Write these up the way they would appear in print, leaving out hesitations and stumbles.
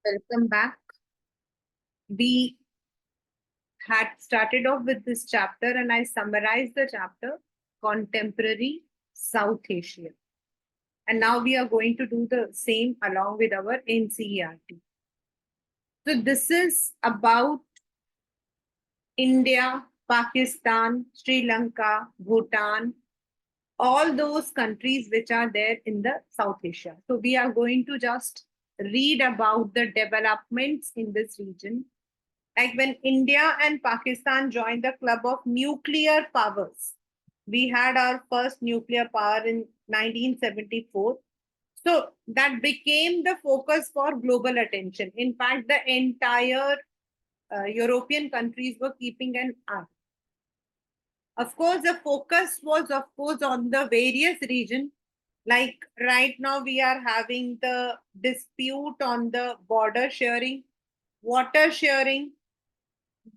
Welcome back. We had started off with this chapter, and I summarized the chapter Contemporary South Asia. And now we are going to do the same along with our NCERT. So, this is about India, Pakistan, Sri Lanka, Bhutan, all those countries which are there in the South Asia. So, we are going to just read about the developments in this region. Like when India and Pakistan joined the club of nuclear powers, we had our first nuclear power in 1974. So that became the focus for global attention. In fact, the entire European countries were keeping an eye. Of course, the focus was, of course, on the various regions. Like right now, we are having the dispute on the border sharing, water sharing.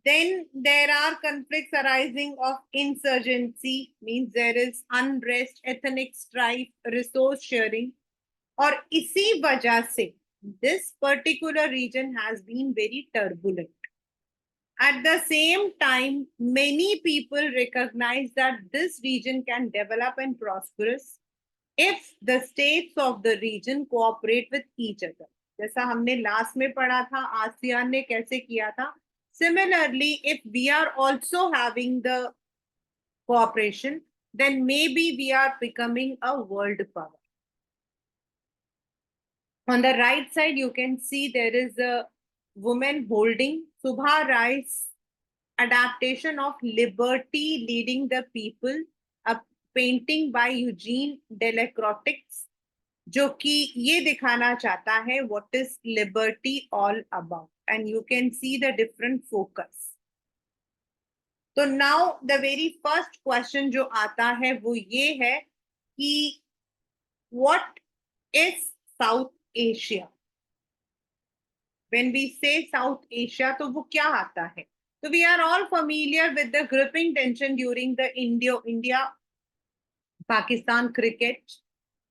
Then there are conflicts arising of insurgency, means there is unrest, ethnic strife, resource sharing, or isi wajah se this particular region has been very turbulent. At the same time, many people recognize that this region can develop and prosperous if the states of the region cooperate with each other. जैसा हमने last में पढ़ा था ASEAN ने कैसे किया था. Similarly, if we are also having the cooperation, then maybe we are becoming a world power. On the right side, you can see there is a woman holding Subha Rai's adaptation of Liberty Leading the People, a painting by Eugene Delacroix, जो कि ये दिखाना चाहता है what is liberty all about, and you can see the different focus. तो now the very first question जो आता है वो ये है कि what is South Asia? When we say South Asia, तो वो क्या आता है? So we are all familiar with the gripping tension during the India-Pakistan cricket.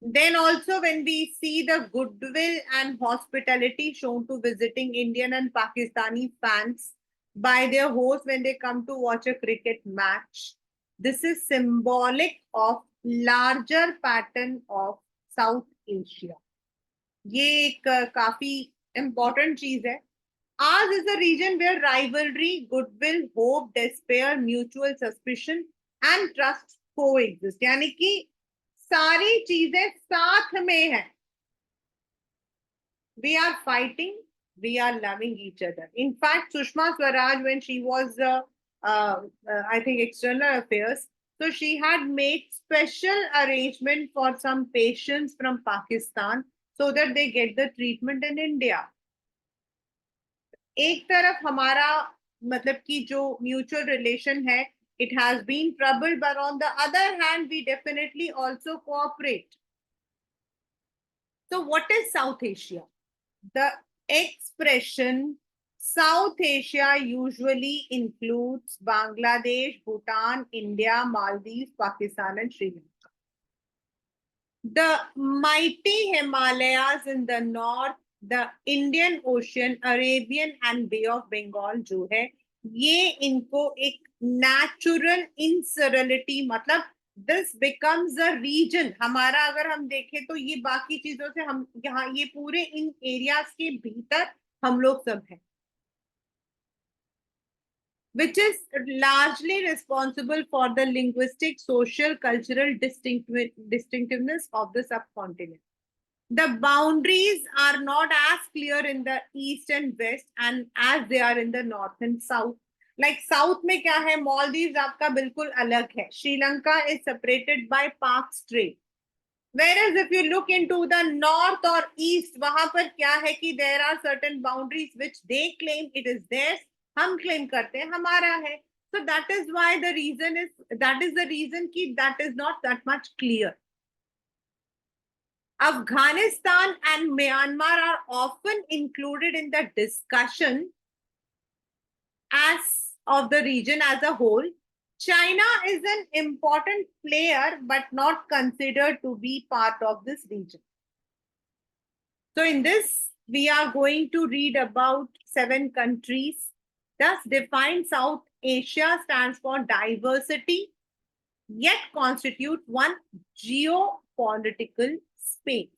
Then also when we see the goodwill and hospitality shown to visiting Indian and Pakistani fans by their hosts when they come to watch a cricket match. This is symbolic of larger pattern of South Asia. ये एक काफी important चीज है. Ours is a region where rivalry, goodwill, hope, despair, mutual suspicion and trust coexist. यानी कि सारी चीजें साथ में हैं. We are fighting, we are loving each other. In fact, Sushma Swaraj, when she was, I think, external affairs, so she had made special arrangement for some patients from Pakistan so that they get the treatment in India. एक तरफ हमारा मतलब कि जो mutual relation है, it has been troubled, but on the other hand, we definitely also cooperate. So what is South Asia? The expression South Asia usually includes Bangladesh, Bhutan, India, Maldives, Pakistan, and Sri Lanka. The mighty Himalayas in the north, the Indian Ocean, Arabian and Bay of Bengal जो है, ये इनको एक natural insularity मतलब this becomes a region. हमारा अगर हम देखें तो ये बाकी चीजों से हम यहाँ ये पूरे इन एरियाज के भीतर हम लोग सब हैं, which is largely responsible for the linguistic, social, cultural distinctiveness of the subcontinent. The boundaries are not as clear in the east and west and as they are in the north and south. Like south में क्या है, Maldives आपका बिल्कुल अलग है. Lanka is separated by Park Strait. Whereas if you look into the north or east, वहां पर क्या है कि there are certain boundaries which they claim it is theirs, हम claim करते हैं हमारा है. So that is why the reason कि that is not that much clear. Afghanistan and Myanmar are often included in the discussion as of the region as a whole. China is an important player, but not considered to be part of this region. So in this we are going to read about 7 countries. Thus, define South Asia stands for diversity, yet constitute one geopolitical space.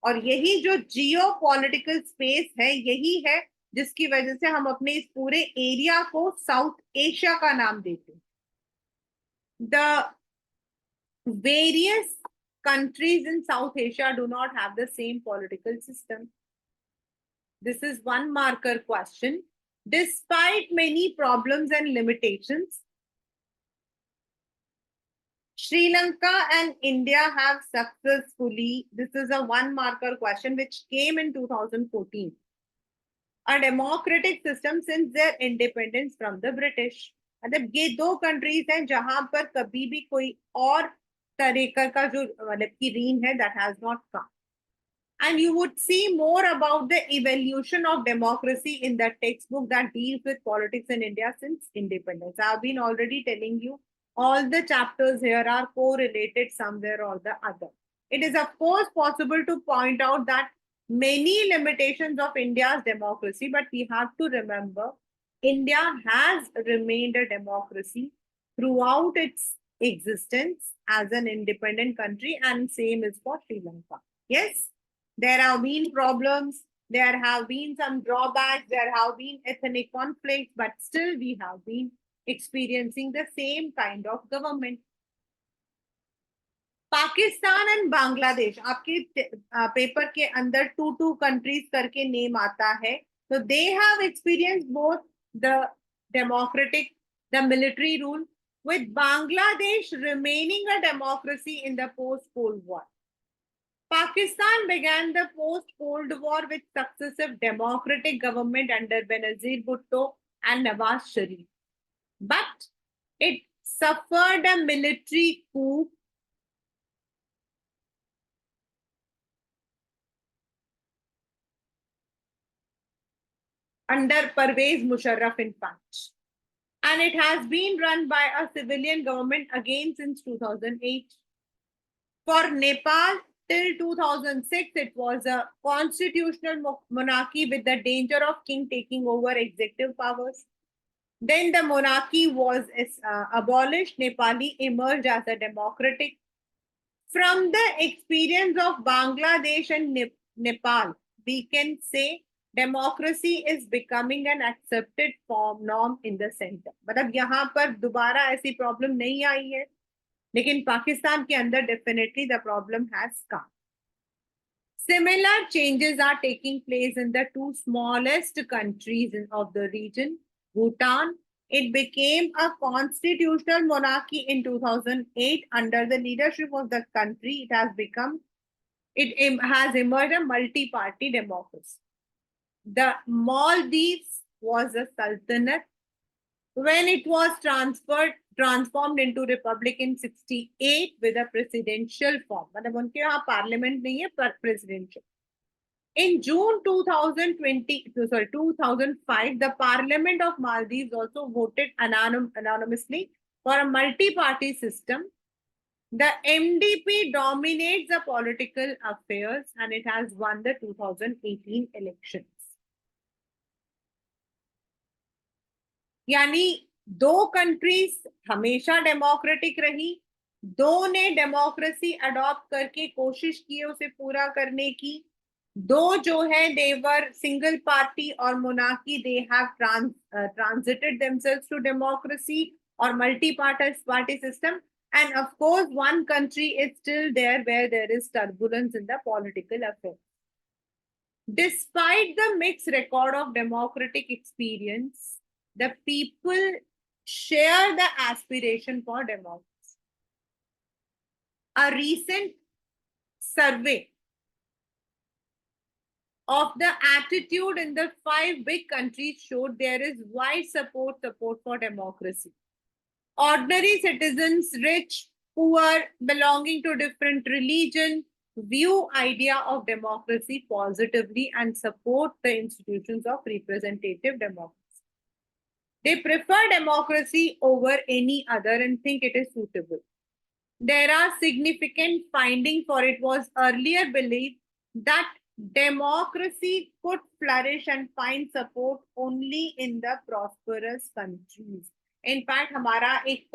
और यही जो geopolitical space है, यही है जिसकी वजह से हम अपने इस पूरे एरिया को साउथ एशिया का नाम देते हैं. The various countries in South Asia do not have the same political system. This is one marker question. Despite many problems and limitations, Sri Lanka and India have successfully, this is a one marker question which came in 2014, a democratic system since their independence from the British. मतलब ये 2 countries हैं जहां पर कभी भी कोई और तरीका का जो मतलब की रीन है that has not come. And you would see more about the evolution of democracy in the textbook that deals with politics in India since independence. I've been already telling you all the chapters here are correlated somewhere or the other. It is of course possible to point out that many limitations of India's democracy, but we have to remember India has remained a democracy throughout its existence as an independent country, and same is for Sri Lanka. Yes, there have been problems, there have been some drawbacks, there have been ethnic conflicts, but still we have been experiencing the same kind of government. Pakistan and Bangladesh आपके paper के अंदर 2 countries करके name आता है, तो they have experience both the democratic the military rule with Bangladesh remaining a democracy in the post-Cold War. Pakistan began the post-Cold War with successive democratic government under Benazir Bhutto and Nawaz Sharif. But it suffered a military coup under Pervez Musharraf in Punch. And it has been run by a civilian government again since 2008. For Nepal, till 2006, it was a constitutional monarchy with the danger of king taking over executive powers. Then the monarchy was abolished. Nepali emerged as a democratic. From the experience of Bangladesh and Nepal, we can say democracy is becoming an accepted form norm in the center. मतलब यहाँ पर दोबारा ऐसी problem नहीं आई है, लेकिन पाकिस्तान के अंदर definitely the problem has come. Similar changes are taking place in the 2 smallest countries of the region. Bhutan, it became a constitutional monarchy in 2008 under the leadership of the country. It has emerged a multi-party democracy. The Maldives was a sultanate. When it was transformed into republic in 68 with a presidential form. मतलब उनके यहाँ parliament नहीं है, पर presidential. In June 2005, the Parliament of Maldives also voted anonymously for a multi-party system. The MDP dominates the political affairs and it has won the 2018 elections. यानी 2 countries हमेशा democratic रही, 2 ने डेमोक्रेसी अडॉप्ट करके कोशिश की उसे पूरा करने की, 2 जो है देवर सिंगल पार्टी और monarchy, they have transited themselves to democracy और multi party system, and of course one country is still there where there is turbulence in the political affairs. Despite the mixed record of democratic experience, the people share the aspiration for democracy. A recent survey of the attitude in the 5 big countries showed there is wide support for democracy. Ordinary citizens, rich, poor, belonging to different religion, view idea of democracy positively and support the institutions of representative democracy. They prefer democracy over any other and think it is suitable. There are significant findings, for it was earlier believed that democracy could flourish and find support only in the prosperous countries. In fact, हमारा एक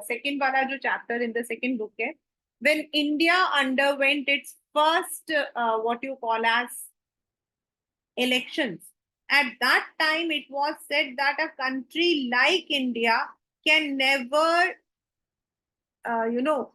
second वाला जो chapter in the second book है, when India underwent its first what you call as elections, at that time it was said that a country like India can never you know,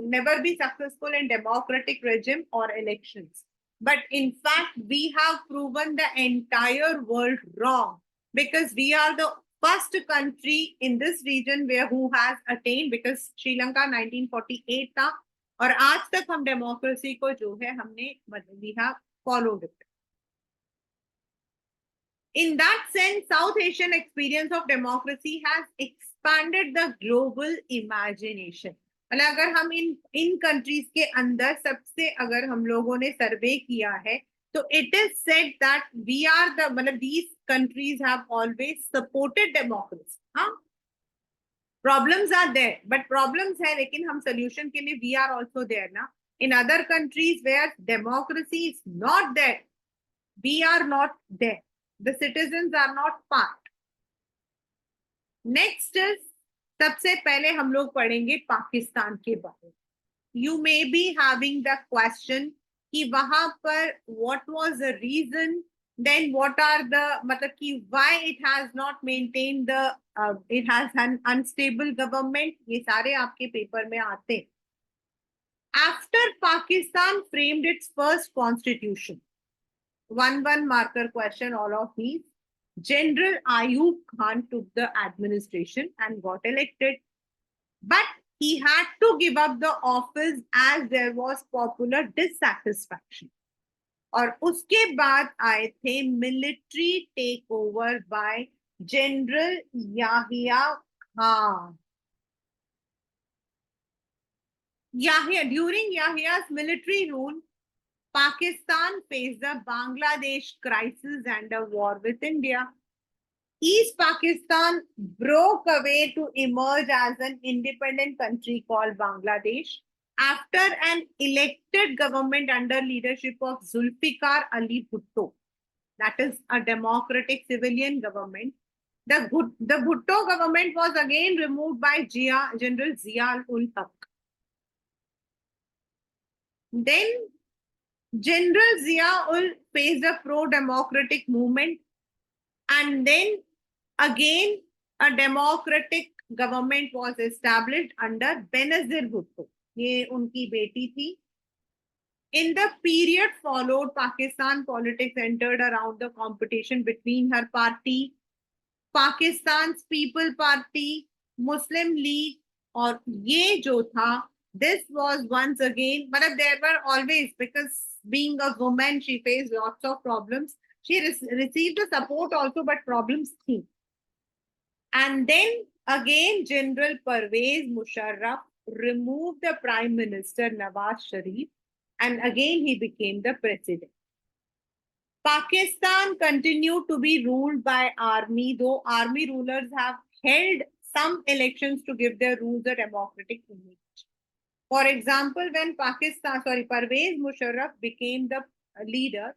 never be successful in democratic regime or elections. But in fact, we have proven the entire world wrong because we are the first country in this region where who has attained, because Sri Lanka 1948 था और आज तक हम democracy को जो है हमने we have followed it. In that sense, South Asian experience of democracy has expanded the global imagination. मतलब अगर हम इन कंट्रीज के अंदर सबसे अगर हम लोगों ने सर्वे किया है तो it is said that we are the मतलब these countries have always supported democracy. हाँ, problems are there but problems है लेकिन हम सोल्यूशन के लिए वी आर आल्सो देयर ना. In other countries where democracy is not there, we are not there. The citizens are not part. Next is, सबसे पहले हम लोग पढ़ेंगे पाकिस्तान के बारे में. You may be having the question कि वहां पर what was the reason, then what are the मतलब कि why it has not maintained the it has an unstable government. ये सारे आपके पेपर में आते हैं. After Pakistan framed its first constitution, one marker question, all of these. General Ayub Khan took the administration and got elected, but he had to give up the office as there was popular dissatisfaction. और उसके बाद आए थे military take over by general Yahya Khan. During Yahiya's military rule, Pakistan faced the Bangladesh crisis and a war with India. East Pakistan broke away to emerge as an independent country called Bangladesh after an elected government under leadership of Zulfikar Ali Bhutto. That is a democratic civilian government. The Bhutto government was again removed by General Zia-ul Haq. Then General Zia-ul faced a pro-democratic movement, and then again a democratic government was established under Benazir Bhutto. ये उनकी बेटी थी. In the period followed, Pakistan politics centered around the competition between her party, Pakistan's People Party, Muslim League, और ये जो था, this was once again, but there were always, because being a woman, she faced lots of problems. She received the support also, but problems came. And then again, General Pervez Musharraf removed the Prime Minister Nawaz Sharif, and again he became the president. Pakistan continued to be ruled by army, though army rulers have held some elections to give their rules a democratic image. For example, when Pervez Musharraf became the leader,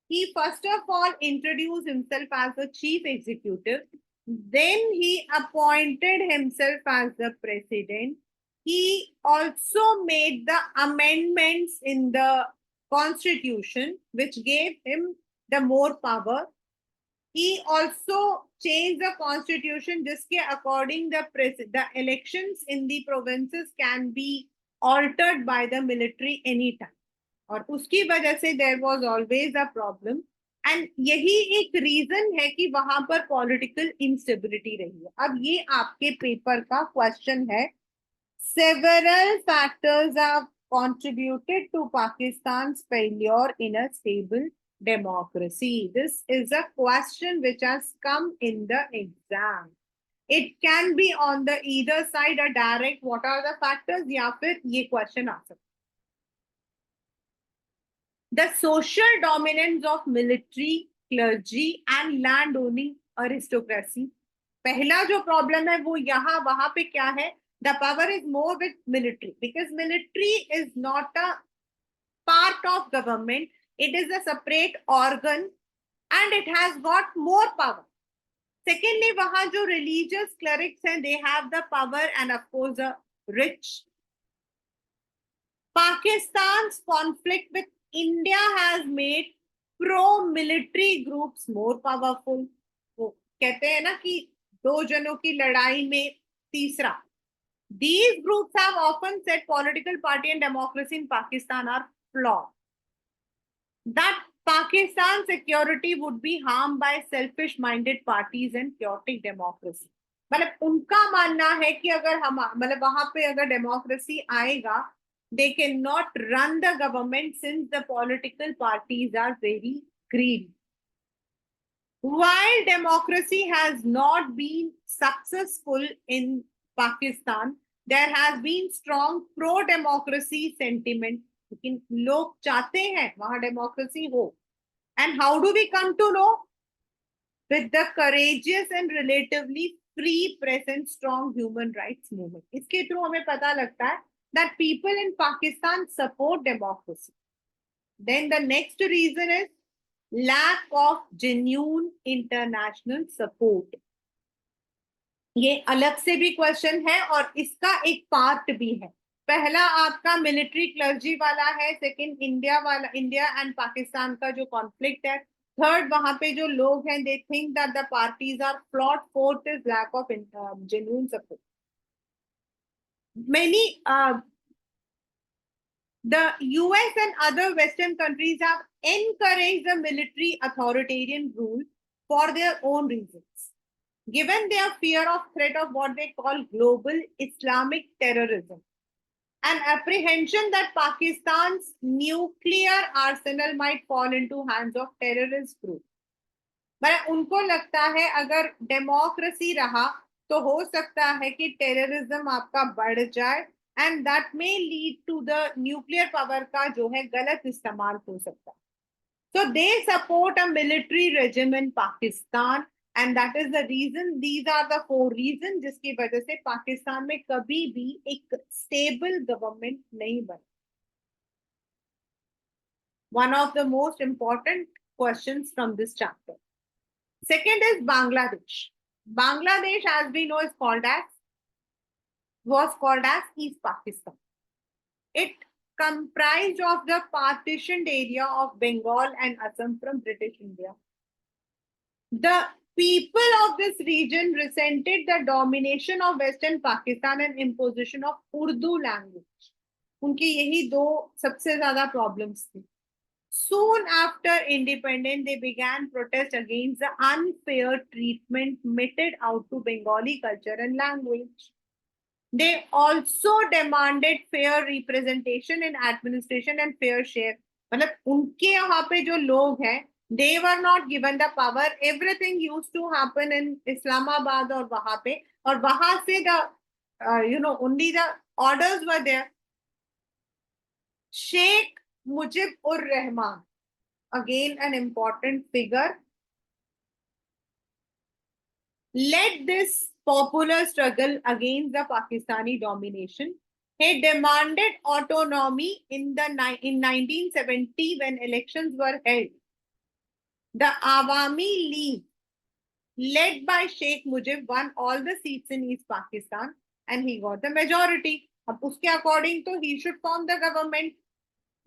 he first of all introduced himself as the chief executive. Then he appointed himself as the president. He also made the amendments in the constitution, which gave him the more power. He also changed the constitution जिसके according the elections in the provinces can be altered by the military anytime. और उसकी वजह से there was always a problem. And यही एक reason है कि वहां पर पॉलिटिकल इंस्टेबिलिटी रही है. अब ये आपके पेपर का क्वेश्चन है. Several factors have contributed to Pakistan's failure in a stable democracy. This is a question which has come in the exam. It can be on the either side a direct what are the factors या फिर ये question आ सकता. The social dominance of military, clergy and land owning aristocracy. पहला जो problem है वो यहाँ वहां पे क्या है? The power is more with military because military is not a part of government. It is a separate organ and it has got more power. Secondly, वहाँ जो religious clerics हैं, they have the power and of course the rich. Pakistan's conflict with India has made pro-military groups more powerful. वो कहते हैं ना कि दो जनों की लड़ाई में तीसरा. These groups have often said political party and democracy in Pakistan are flawed. That Pakistan's security would be harmed by selfish-minded parties and chaotic democracy. मतलब उनका मानना है कि अगर हम मतलब वहां पे अगर डेमोक्रेसी आएगा, they cannot run the government since the political parties are very greedy. While democracy has not been successful in Pakistan, there has been strong pro-democracy sentiment. लेकिन लोग चाहते हैं वहां डेमोक्रेसी हो. And how do we come to know? With the courageous and relatively free press and strong human rights movement. इसके through हमें पता लगता है that people in Pakistan support democracy. Then the next reason is lack of genuine international support. ये अलग से भी question है और इसका एक पार्ट भी है. पहला आपका मिलिट्री क्लर्जी वाला है, सेकंड इंडिया वाला, इंडिया एंड पाकिस्तान का जो कॉन्फ्लिक्ट है, थर्ड वहां पे जो लोग हैं they think that the parties are float, fourth is lack of genuine support. Many the US and other Western countries have encouraged the military authoritarian rule for their own reasons, given their fear of threat of what they call global Islamic terrorism, and apprehension that Pakistan's nuclear arsenal might fall into hands of terrorist groups. मतलब उनको लगता है अगर democracy रहा तो हो सकता है कि टेररिज्म आपका बढ़ जाए and that may lead to the nuclear power का जो है गलत इस्तेमाल हो सकता है. So they support a military regime in Pakistan and that is the reason, these are the 4 reasons जिसकी वजह से पाकिस्तान में कभी भी एक stable government नहीं बनी. One of the most important questions from this chapter. Second is Bangladesh. Bangladesh, as we know, was called as East Pakistan. It comprised of the partitioned area of Bengal and Assam from British India. The people of this region resented the domination of Western Pakistan and imposition of Urdu language. उनकी यही दो सबसे ज्यादा problems थी. Soon after independence, they began protest against the unfair treatment meted out to Bengali culture and language. They also demanded fair representation in administration and fair share. मतलब उनके यहाँ पे जो लोग हैं, they were not given the power. Everything used to happen in Islamabad और वहाँ पे, और वहाँ से the only the orders were there. Sheikh Mujib ur Rahman, again an important figure, led this popular struggle against the Pakistani domination. He demanded autonomy in 1970 when elections were held. The Awami League, led by Sheikh Mujib, won all the seats in East Pakistan and he got the majority. अब उसके according to he should form the government.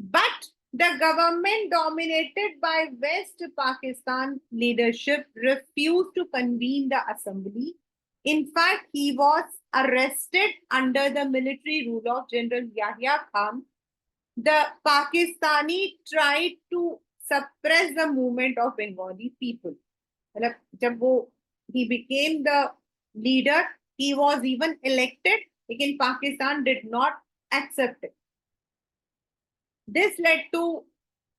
But the government dominated by West Pakistan leadership refused to convene the assembly. In fact, he was arrested under the military rule of General Yahya Khan. The Pakistani tried to suppress the movement of Bengali people. जब he became the leader, he was even elected, लेकिन Pakistan did not accept it. This led to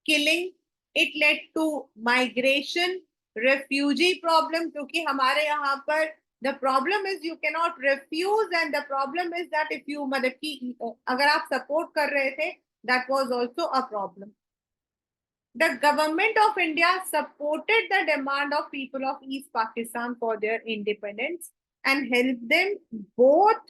killing, it led to migration, refugee problem, क्योंकि हमारे यहाँ पर the problem is you cannot refuse and the problem is that if you मतलब कि अगर आप support कर रहे थे, that was also a problem. The government of India supported the demand of people of East Pakistan for their independence and helped them both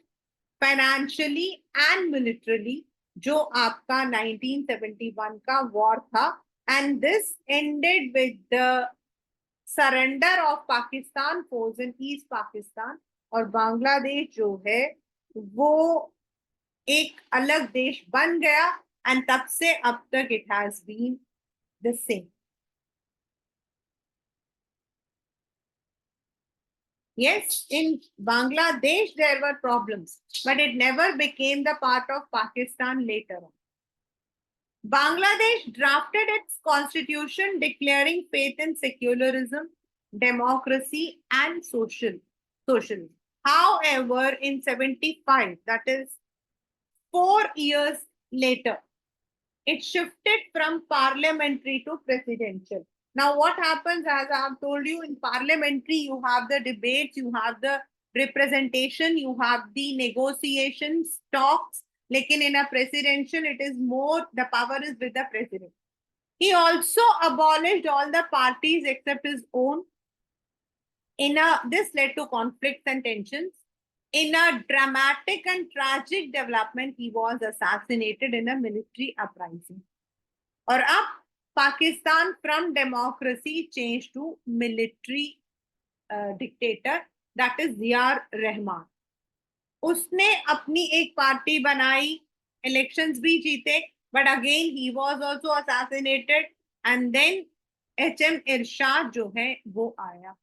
financially and militarily. जो आपका 1971 का वॉर था, and this ended with the surrender of Pakistan force in east Pakistan, और बांग्लादेश जो है वो एक अलग देश बन गया, एंड तब से अब तक it has been the same. Yes, in Bangladesh there were problems, but it never became the part of Pakistan later on. Bangladesh drafted its constitution declaring faith in secularism, democracy, and socialism. However, in 75, that is 4 years later, it shifted from parliamentary to presidential. Now, what happens, as I have told you, in parliamentary, you have the debates, you have the representation, you have the negotiations, talks. Like in a presidential, it is more, the power is with the president. He also abolished all the parties except his own. This led to conflicts and tensions. In a dramatic and tragic development, he was assassinated in a military uprising. और अब Pakistan from democracy change to military dictator, that is Ziaur Rahman. उसने अपनी एक party बनाई, elections भी जीते, but again he was also assassinated, and then HM Ershad जो है वो आया.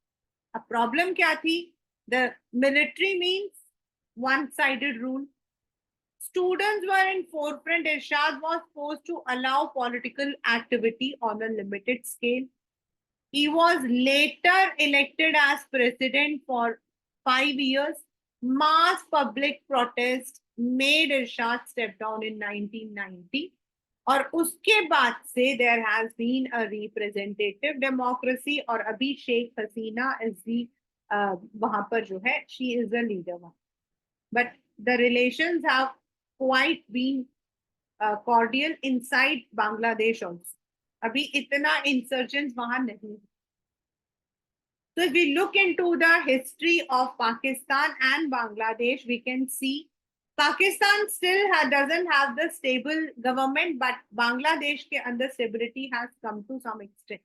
अब प्रॉब्लम क्या थी? The military means one sided rule. Students were in forefront. Irshad was forced to allow political activity on a limited scale. He was later elected as president for 5 years. Mass public protest made Irshad step down in 1990. और उसके बाद से there has been a representative democracy, और अभी Sheikh Hasina is the वहां पर जो है she is the leader. But the relations have quite been cordial inside Bangladesh also. अभी इतना insurgents वहां नहीं. So if we look into the history of Pakistan and Bangladesh, we can see Pakistan still doesn't have the stable government, but Bangladesh के अंदर stability has come to some extent.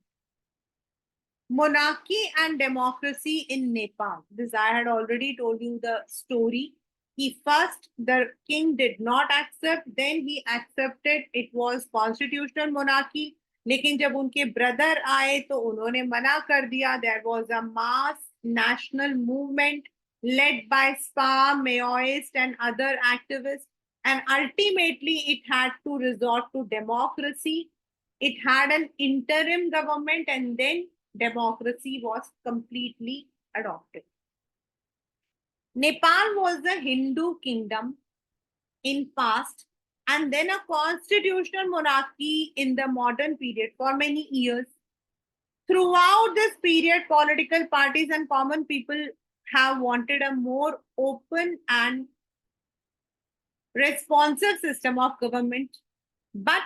Monarchy and democracy in Nepal. This I had already told you the story. The king did not accept, then he accepted. It was constitutional monarchy. लेकिन जब उनके brother आए तो उन्होंने मना कर दिया. There was a mass national movement led by SPA, Maoist, and other activists, and ultimately it had to resort to democracy. It had an interim government, and then democracy was completely adopted. Nepal was a Hindu kingdom in past, and then a constitutional monarchy in the modern period for many years. Throughout this period, political parties and common people have wanted a more open and responsive system of government. But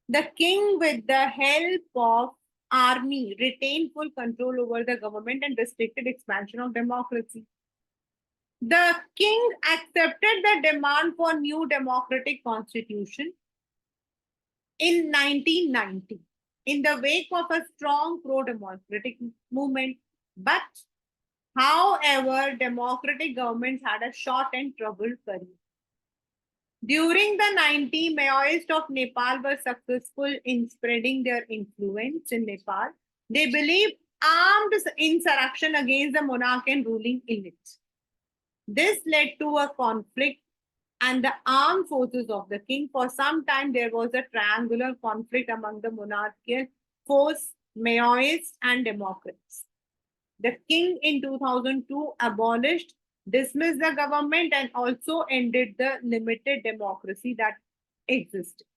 the king, with the help of army, retained full control over the government and restricted expansion of democracy. The king accepted the demand for new democratic constitution in 1990 in the wake of a strong pro-democratic movement. But, however, democratic governments had a short and troubled career. During the 90s, Maoists of Nepal were successful in spreading their influence in Nepal. They believed armed insurrection against the monarch and ruling elite. This led to a conflict and the armed forces of the king. For some time, there was a triangular conflict among the monarchical force, Maoists, and Democrats. The king in 2002 abolished, dismissed the government, and also ended the limited democracy that existed.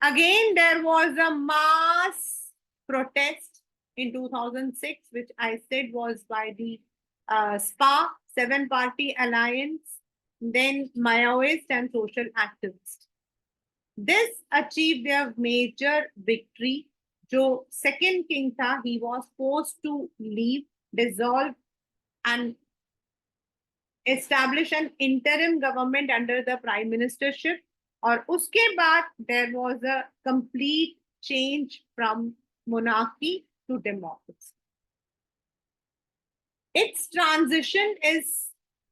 Again, there was a mass protest in 2006, which I said was by the SPA, Seven Party Alliance, then Maoist and social activists. This achieved their major victory. जो second king था, he was forced to leave, dissolve, and establish an interim government under the prime ministership. और उसके बाद there was a complete change from monarchy to democracy. Its transition is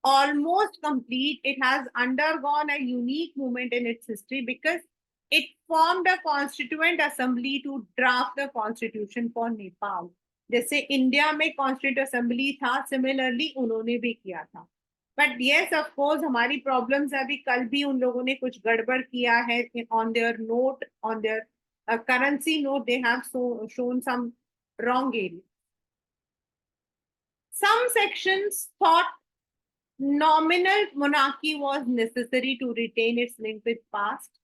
almost complete. It has undergone a unique moment in its history because it formed a constituent assembly to draft the constitution for Nepal. जैसे India में constitute assembly था, similarly उन्होंने भी किया था. But yes of course हमारी problems अभी कल भी उन लोगों ने कुछ गड़बड़ किया है on their note, on their currency note they have shown some wrong area. Some sections thought nominal monarchy was necessary to retain its link with past.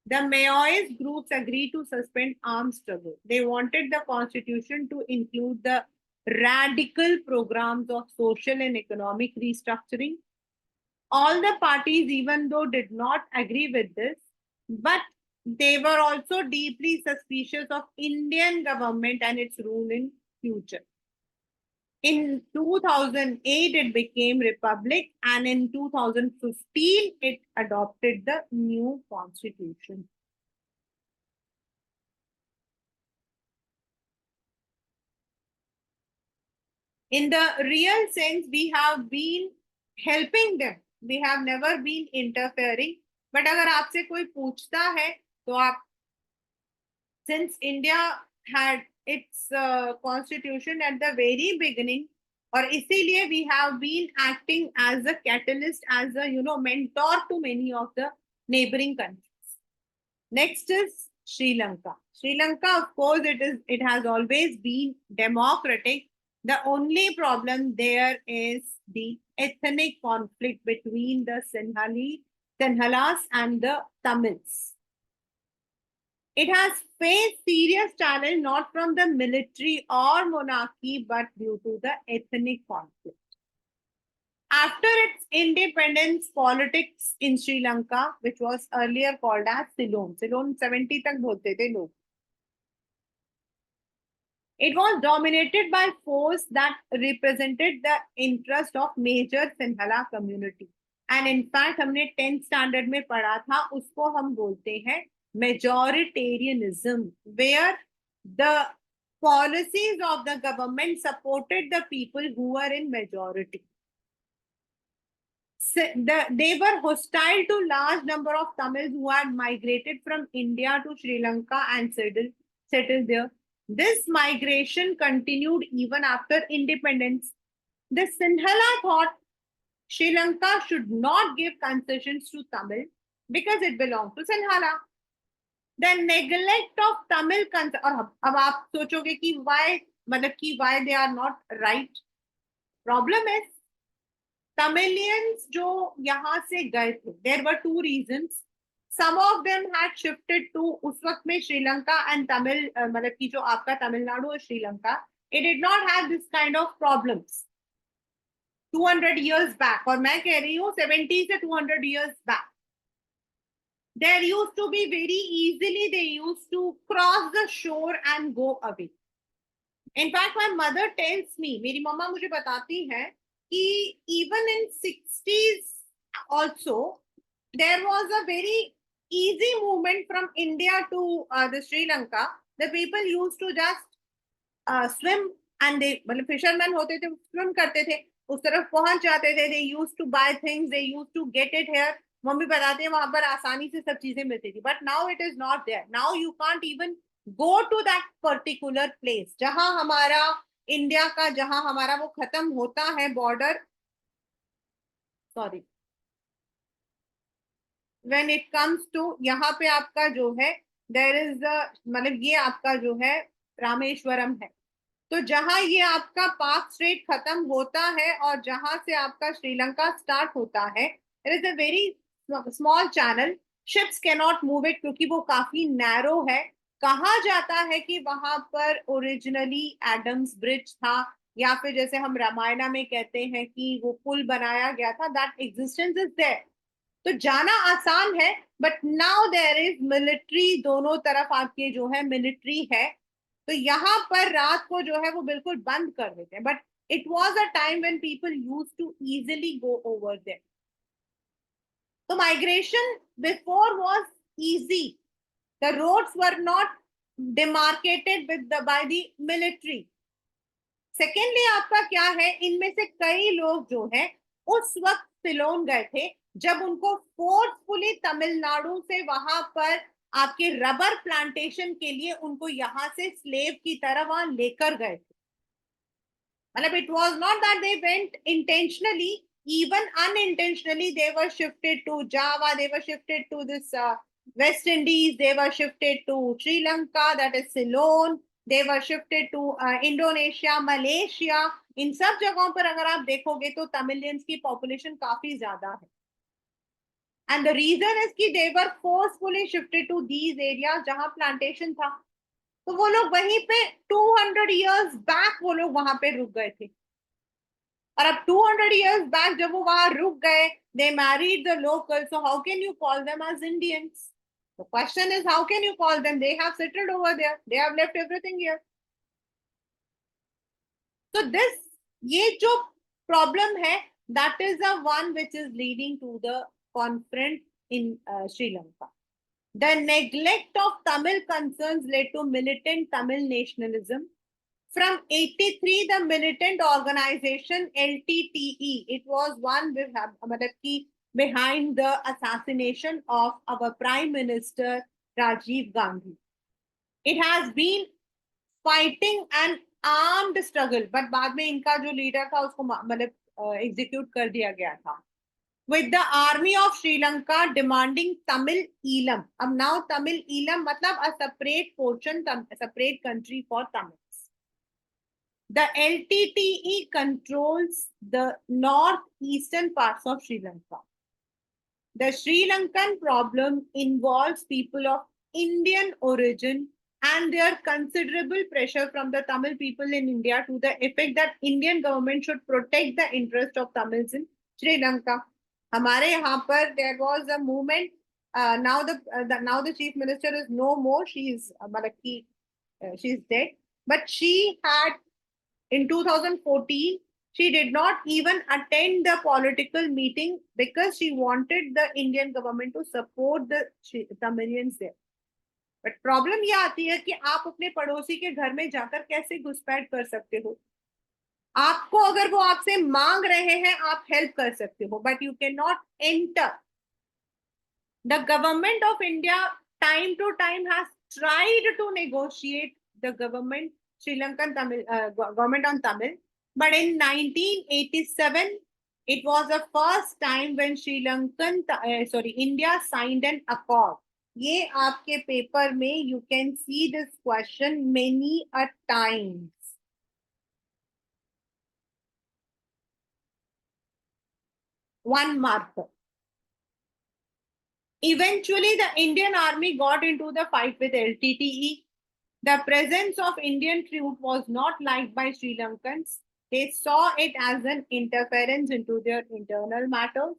The Maoist groups agreed to suspend armed struggle. They wanted the constitution to include the radical programs of social and economic restructuring. All the parties, even though did not agree with this, but they were also deeply suspicious of Indian government and its rule in future. In 2008, it became republic, and in 2015, it adopted the new constitution. In the real sense, we have been helping them. We have never been interfering. But अगर आपसे कोई पूछता है तो आप, since India had its constitution at the very beginning, और इसीलिए we have been acting as a catalyst, as a mentor to many of the neighboring countries. Next is Sri Lanka. Sri Lanka, of course, it has always been democratic. The only problem there is the ethnic conflict between the Sinhalas and the Tamils. It has faced serious challenge not from the military or monarchy, but due to the ethnic conflict. After its independence, politics in Sri Lanka, which was earlier called as Ceylon 70 तक बोलते थे लोग. It was dominated by force that represented the interest of major Sinhala community. And in fact, हमने 10th standard में पढ़ा था, उसको हम बोलते हैं majoritarianism, where the policies of the government supported the people who were in majority. They were hostile to large number of Tamils who had migrated from India to Sri Lanka and settled there. This migration continued even after independence. The Sinhala thought Sri Lanka should not give concessions to Tamil because it belonged to Sinhala. The neglect of Tamil और अब आप सोचोगे कि why they are not right. Problem is Tamilians जो यहाँ से गए थे, there were two reasons. Some of them had shifted to उस वक्त में श्रीलंका and Tamil मतलब कि जो आपका तमिलनाडु और Sri Lanka, it did not have this kind of problems 200 years back. और मैं कह रही हूँ 70 से 200 years back. There used to be very easily, they used to cross the shore and go away. In fact, my mother tells me, मेरी मम्मा मुझे बताती है कि even in 60s also, there was a very easy movement from India to the Sri Lanka. The people used to just swim and they, मतलब fishermen होते थे, swim करते थे, उस तरफ पहुंच जाते थे. They used to buy things, they used to get it here. Mummy बताते हैं वहां पर आसानी से सब चीजें मिलती थी. But now it is not there. Now you can't even go to that particular place जहां हमारा इंडिया का, जहां हमारा वो खत्म होता है border. Sorry, when it comes to यहाँ पे आपका जो है there is मतलब ये आपका जो है रामेश्वरम है. तो जहां ये आपका पाक स्ट्रेट खत्म होता है और जहां से आपका श्रीलंका स्टार्ट होता है, there is a very small channel. Ships cannot move it क्योंकि वो काफी नैरो है. कहा जाता है कि वहां पर ओरिजिनली एडम्स ब्रिज था, या फिर जैसे हम रामायणा में कहते हैं कि वो पुल बनाया गया था. That existence is there. तो जाना आसान है, but now there is military, दोनों तरफ आपके जो है मिलिट्री है. तो यहाँ पर रात को जो है वो बिल्कुल बंद कर देते हैं. But it was a time when people used to easily go over there. So migration before was easy. The roads were not demarcated by the military. Secondly आपका क्या है, इनमें से कई लोग जो है उस वक्त सिलोन गए थे जब उनको फोर्सफुली तमिलनाडु से वहां पर आपके रबर प्लांटेशन के लिए उनको यहां से स्लेव की तरह वहां लेकर गए थे. मतलब it was not that they went intentionally, even unintentionally they were shifted to Java, they were shifted to this West Indies, they were shifted to Sri Lanka, that is Ceylon, they were shifted to Indonesia, Malaysia. इन सब जगहों पर अगर आप देखोगे तो Tamilians की population काफी ज्यादा है. एंड द रीजन इज कि they were forcefully shifted to these area जहां प्लांटेशन था. तो वो लोग वहीं पे 200 इयर्स बैक वो लोग वहां पे रुक गए थे. और अब 200 years back जब वो वहां रुक गए, they married the locals, so how can you call them as Indians? The question is, how can you call them? They have settled over there, they have left everything here. So this, ये जो problem है, that is the one which is leading to the conflict in Sri Lanka. The neglect of Tamil concerns led to militant Tamil nationalism. From 83, the militant organization LTTE, it was one behind the assassination of our Prime Minister Rajiv Gandhi. It has been fighting an armed struggle, but बाद में इनका जो leader था उसको मतलब execute कर दिया गया था. With the army of Sri Lanka demanding Tamil Eelam. अब now Tamil Eelam मतलब a separate portion, a separate country for Tamils. The LTTE controls the northeastern parts of Sri Lanka. The Sri Lankan problem involves people of Indian origin and their considerable pressure from the Tamil people in India to the effect that Indian government should protect the interest of Tamils in Sri Lanka. हमारे यहाँ पर there was a movement. Now the chief minister is no more. She's she's dead. But she had in 2014, she did not even attend the political meeting because she wanted the Indian government to support the Tamilians there. But problem ये आती है कि आप अपने पड़ोसी के घर में जाकर कैसे घुसपैठ कर सकते हो. आपको अगर वो आपसे मांग रहे हैं आप हेल्प कर सकते हो, but you cannot enter. The government of India time to time has tried to negotiate the government Sri Lankan Tamil government on Tamil, but in 1987 it was the first time when India signed an accord. ये आपके paper में you can see this question many a times. One marker. Eventually, the Indian army got into the fight with LTTE. The presence of Indian troops was not liked by Sri Lankans. They saw it as an interference into their internal matters.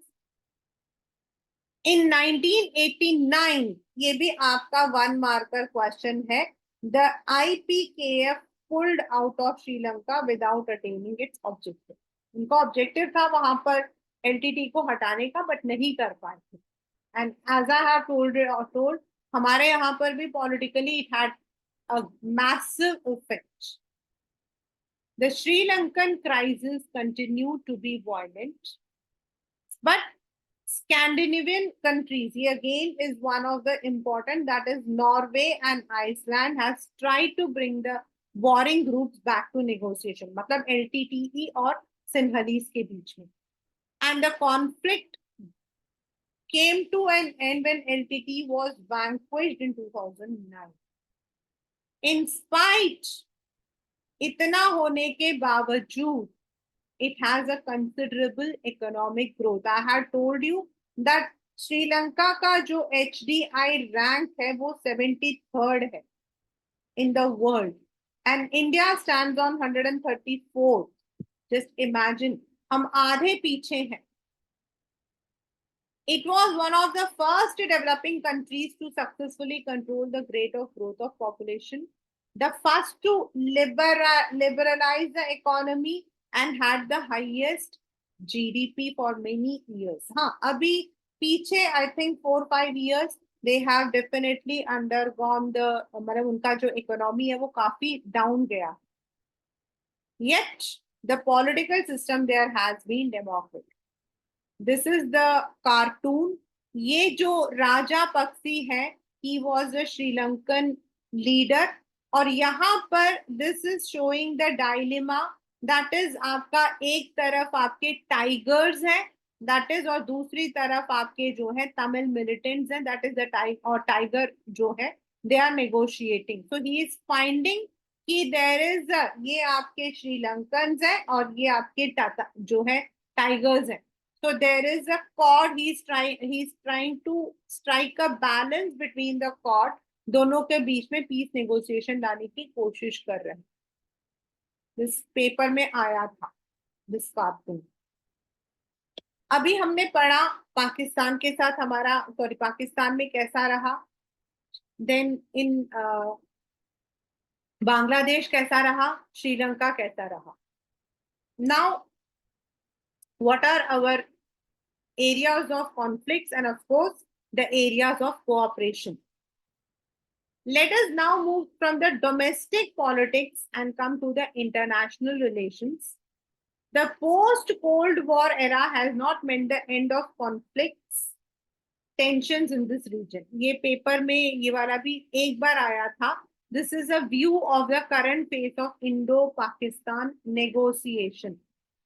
In 1989, ये भी आपका one marker question है. The IPKF pulled out of Sri Lanka without attaining its objective. उनका objective था वहां पर LTT को हटाने का, but नहीं कर पाए थे. And as I have told, हमारे यहाँ पर भी politically it had a massive effect. The Sri Lankan crisis continued to be violent, but Scandinavian countries, he again is one of the important, that is Norway and Iceland has tried to bring the warring groups back to negotiation. मतलब LTTE और Sinhalese के बीच में. And the conflict came to an end when LTT was vanquished in 2009. In spite इतना होने के बावजूद, it has a considerable economic growth. I had told you that Sri Lanka का जो HDI rank है वो 73rd है in the world and India stands on 134th. Just imagine, हम आधे पीछे हैं. It was one of the first developing countries to successfully control the rate of growth of population, the first to liberalize the economy and had the highest GDP for many years. हाँ, अभी पीछे I think 4-5 years they have definitely undergone the मतलब उनका जो economy है वो काफी down गया. Yet the political system there has been democratic. This is the cartoon. ये जो राजा पक्षी है, he was a Sri Lankan leader. और यहाँ पर this is showing the dilemma. That is आपका एक तरफ आपके टाइगर्स हैं, that is, और दूसरी तरफ आपके जो है तमिल मिलिटेंट्स हैं, that is the और टाइगर जो है they are negotiating. So he is finding कि there is ये आपके श्रीलंकन हैं और ये आपके जो है टाइगर्स हैं. So there is a chord. He's trying to strike a balance between the chord. दोनों के बीच में पीस नेगोशिएशन लाने की कोशिश कर रहे हैं. दिस पेपर में आया था दिस कार्टून. अभी हमने पढ़ा पाकिस्तान के साथ हमारा पाकिस्तान में कैसा रहा. देन इन बांग्लादेश कैसा रहा, श्रीलंका कैसा रहा. Now what are our areas of conflicts and of course the areas of cooperation. Let us now move from the domestic politics and come to the international relations. The post-Cold War era has not meant the end of conflicts, tensions in this region. ये paper में ये वाला भी एक बार आया था. This is a view of the current phase of Indo-Pakistan negotiation.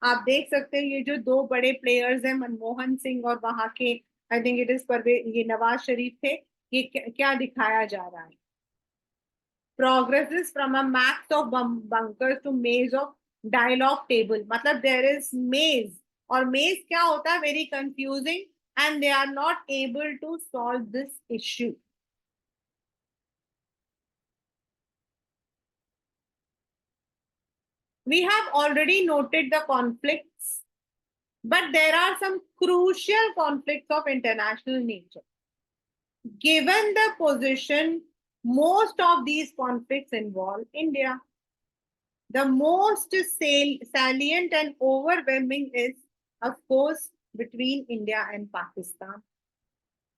आप देख सकते हैं ये जो दो बड़े प्लेयर्स हैं मनमोहन सिंह और वहां के आई थिंक इट इज ये नवाज शरीफ थे. ये क्या दिखाया जा रहा है. Progresses from a max of bunkers to maze of dialogue table. मतलब there is maze और maze क्या होता है, very confusing and they are not able to solve this issue. We have already noted the conflicts, but there are some crucial conflicts of international nature. Given the position, most of these conflicts involve India. The most salient and overwhelming is, of course, between India and Pakistan.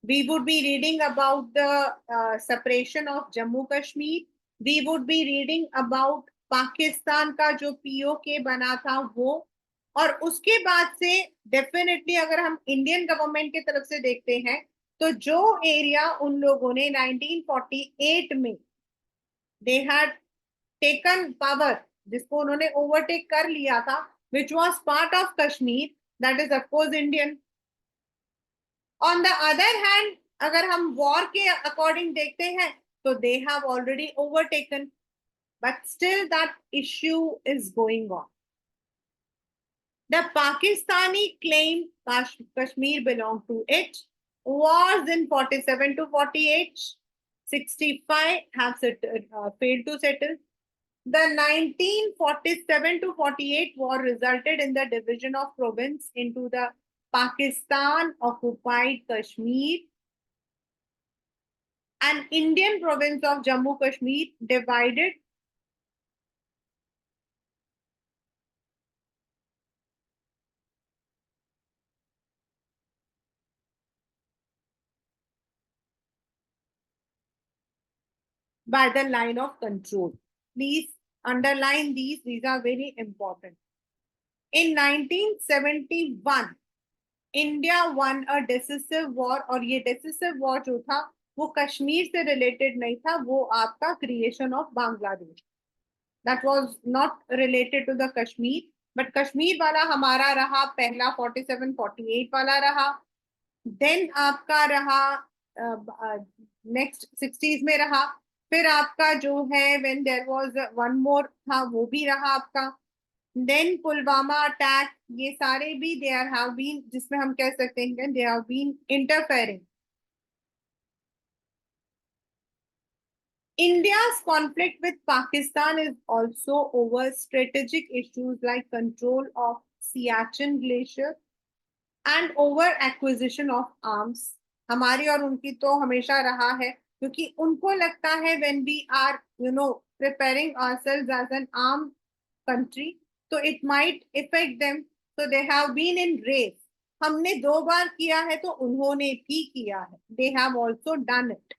We would be reading about the separation of Jammu Kashmir. We would be reading about Pakistan का जो PoK बना था वो. और उसके बाद से definitely अगर हम इंडियन गवर्नमेंट की तरफ से देखते हैं तो जो एरिया उन लोगों ने 1948 में दे हैड टेकन पावर, जिसको उन्होंने ओवरटेक कर लिया था, which was part of Kashmir, that is of course Indian. On the other hand अगर हम वॉर के अकॉर्डिंग देखते हैं तो they have already overtaken, but still that issue is going on. The Pakistani claim Kashmir belonged to it was in 47 to 48. 65 have failed to settle. The 1947 to 48 war resulted in the division of province into the Pakistan occupied Kashmir and Indian province of Jammu Kashmir divided by the line of control. Please underline these are very important. In 1971, India won a decisive war और ये decisive war जो था वो कश्मीर से related नहीं था, वो आपका creation of Bangladesh. That was not related to the Kashmir, but Kashmir वाला हमारा रहा पहला 47-48 वाला रहा. Then आपका रहा next 60s में रहा. फिर आपका जो है when there was one more था वो भी रहा आपका. Then पुलवामा अटैक, ये सारे भी there have been, जिसमें हम कह सकते हैं they have been interfering. India's conflict with Pakistan is also over strategic issues like control of Siachen Glacier and over acquisition of arms. हमारी और उनकी तो हमेशा रहा है क्योंकि उनको लगता है when we are preparing ourselves as an armed country, so it might affect them. So they have been in race. हमने 2 बार किया है तो उन्होंने भी किया है. They have also done it.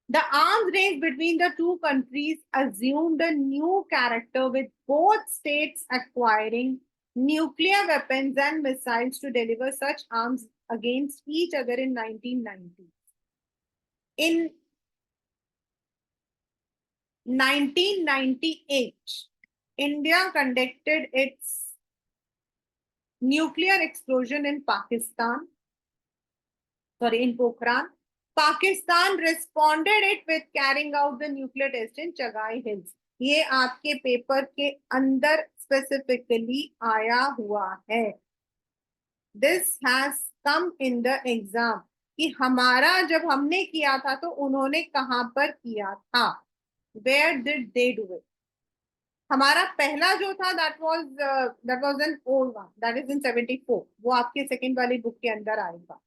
The arms race between the two countries assumed a new character, with both states acquiring nuclear weapons and missiles to deliver such arms against each other in 1990. In 1998, India conducted its nuclear explosion in Pakistan, in Pokhran. Pakistan responded it with carrying out the nuclear test in Chagai Hills. ये आपके paper के अंदर specifically आया हुआ है. This has come in the exam कि हमारा जब हमने किया था तो उन्होंने कहां पर किया था. Where did they do it. हमारा पहला जो था that was an old one, that is in 74. वो आपके सेकंड वाली बुक के अंदर आएगा.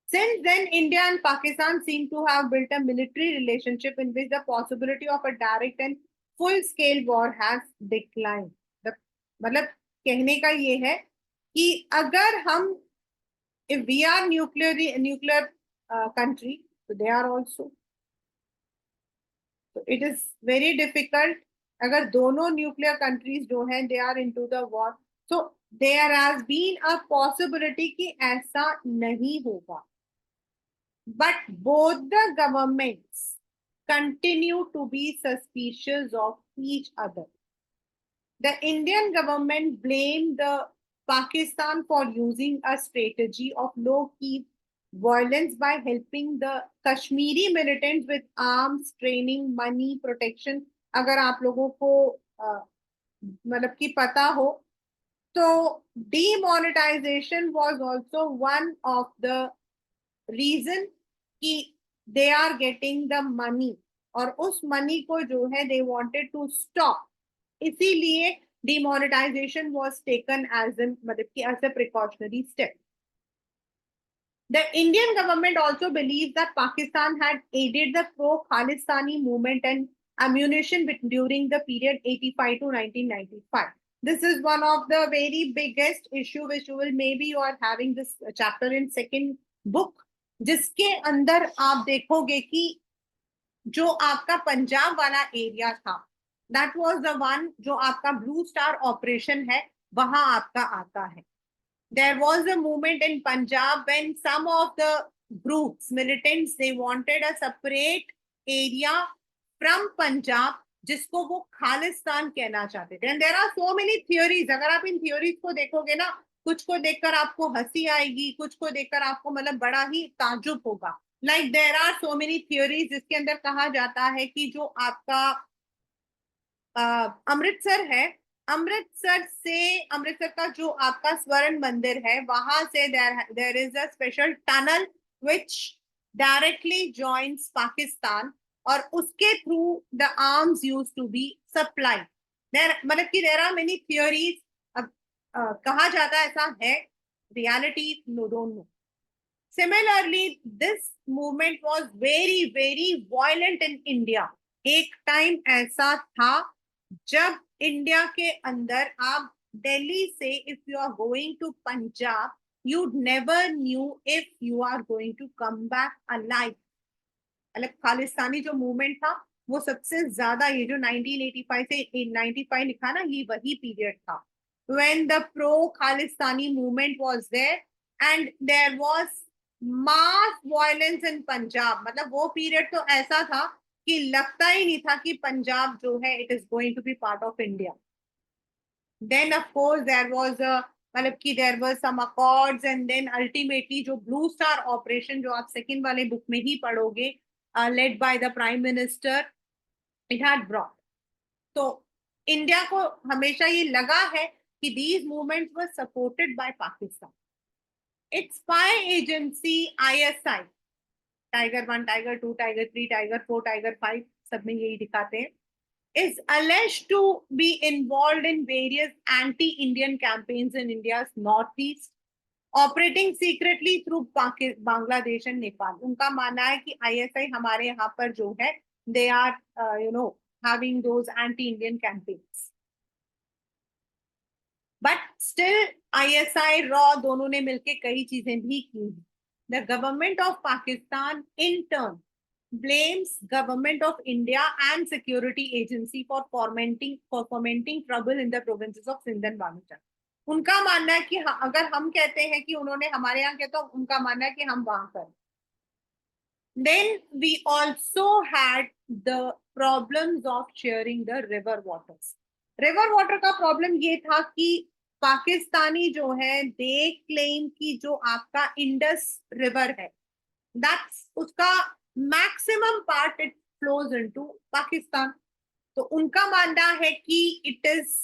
Since then, India and Pakistan seem to have built a military relationship in which the possibility of a direct and full-scale war has declined. The, मतलब कहने का ये है कि अगर हम if we are nuclear country, so they are also. So it is very difficult. अगर दोनों nuclear countries जो हैं they are into the war, so there has been a possibility कि ऐसा नहीं होगा. But both the governments continue to be suspicious of each other. The Indian government blamed the Pakistan for using a strategy of low-key violence by helping the Kashmiri militants with arms, training, money, protection. अगर आप लोगों को मतलब कि पता हो तो demonetization was also one of the reason कि they are getting the money, और उस मनी को जो है they wanted to stop. इसीलिए demonetization was taken as an मतलब कि as a precautionary step. The Indian government also believes that Pakistan had aided the pro-Khalistani movement and ammunition during the period 85 to 1995. This is one of the very biggest issue which you are having this chapter in second book, जिसके अंदर आप देखोगे कि जो आपका पंजाब वाला area था, that was the one जो आपका ब्लू स्टार ऑपरेशन है, वहां आपका आता है. There was a movement in Punjab when some of the groups, militants, they wanted a separate area from Punjab, जिसको वो खालिस्तान कहना चाहते थे. And there are so many theories. अगर आप इन theories को देखोगे ना, कुछ को देखकर आपको हंसी आएगी, कुछ को देखकर आपको मतलब बड़ा ही ताज्जुब होगा. Like there are so many theories जिसके अंदर कहा जाता है कि जो आपका अमृतसर है, अमृतसर का जो आपका स्वर्ण मंदिर है, वहां से there is a special tunnel which directly joins Pakistan, और उसके through the arms use to be supply. There मतलब कि देर आर मेनी थियोरीज. अब कहा जाता है ऐसा है, reality no don't know. Similarly, this movement was very violent in India. एक टाइम ऐसा था जब इंडिया के अंदर आप दिल्ली से if you are going to Punjab, you never knew if you are going to come back alive. मतलब खालिस्तानी जो मूवमेंट था वो सबसे ज्यादा, ये जो 1985 से 95 लिखा ना, ये वही पीरियड था when the pro Khalistani movement was there and there was mass violence in Punjab. मतलब वो पीरियड तो ऐसा था कि लगता ही नहीं था कि पंजाब जो है it is going to be part of India. Then of course there was a मतलब कि there was some accords and then ultimately जो ब्लू स्टार ऑपरेशन जो आप सेकंड वाले बुक में ही पढ़ोगे, led by the prime minister, it had brought. तो इंडिया को हमेशा ये लगा है कि these movements were supported by Pakistan. Its spy agency ISI, tiger 1, tiger 2, tiger 3, tiger 4, tiger 5, सब में यही दिखाते हैं, is alleged to be involved in various anti-Indian campaigns in India's northeast, operating secretly through Bangladesh and Nepal. उनका मानना है कि ISI हमारे यहाँ पर जो है they are having those anti-Indian campaigns. But still ISI raw दोनों ने मिलके कई चीजें भी की हैं. The government of Pakistan in turn blames government of India and security agency for fomenting trouble in the provinces of Sindh and Baluchistan. उनका मानना है कि अगर हम कहते हैं कि उन्होंने हमारे यहाँ किया तो उनका मानना है कि हम वहां करें. Then we also had the problems of sharing the river waters. River water का problem ये था कि पाकिस्तानी जो है दे क्लेम की जो आपका इंडस रिवर है, दैट्स उसका maximum part it flows into Pakistan. तो उनका मानना है कि it is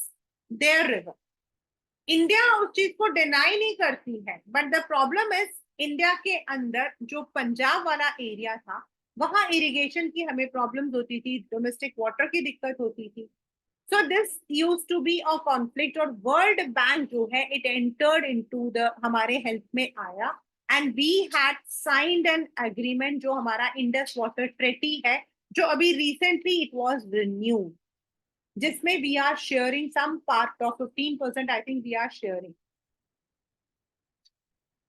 their river. India उस चीज को डिनाई नहीं करती है, but the problem is India के अंदर जो पंजाब वाला एरिया था वहां इरिगेशन की हमें प्रॉब्लम्स होती थी, डोमेस्टिक वाटर की दिक्कत होती थी. So this use to be a conflict. और वर्ल्ड बैंक जो है इट एंटर्ड इनटू द हमारे हेल्प में आया and we had signed an agreement जो हमारा इंडस वाटर ट्रेटी है, जो अभी रिसेंटली इट वाज रिन्यूड, जिसमें we are sharing some part of 15% I think we are sharing.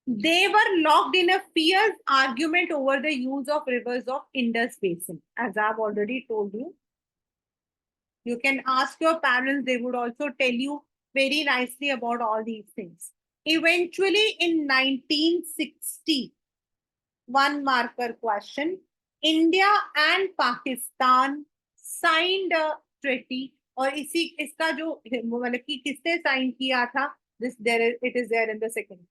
They were locked in a fierce argument over the use of rivers of Indus Basin. As I've already told you, you can ask your parents, they would also tell you very nicely about all these things. Eventually, in 1960, one marker question, India and Pakistan signed a treaty. और इसी इसका जो मतलब कि किसने sign किया था, this there it is there in the second.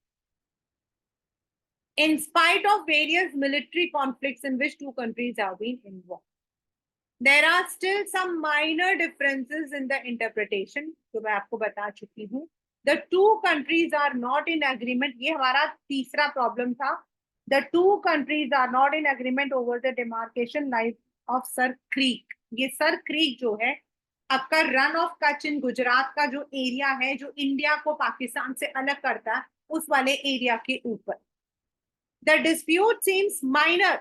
In spite of various military conflicts in which two countries have been involved, there are still some minor differences in the interpretation. जो मैं आपको बता चुकी हूँ. The two countries are not in agreement. ये हमारा तीसरा problem था. The two countries are not in agreement over the demarcation line of Sar Creek. ये सर क्रीक जो है आपका रन ऑफ कच्छ इन गुजरात का जो एरिया है, जो इंडिया को पाकिस्तान से अलग करता है, उस वाले एरिया के ऊपर. The dispute seems minor,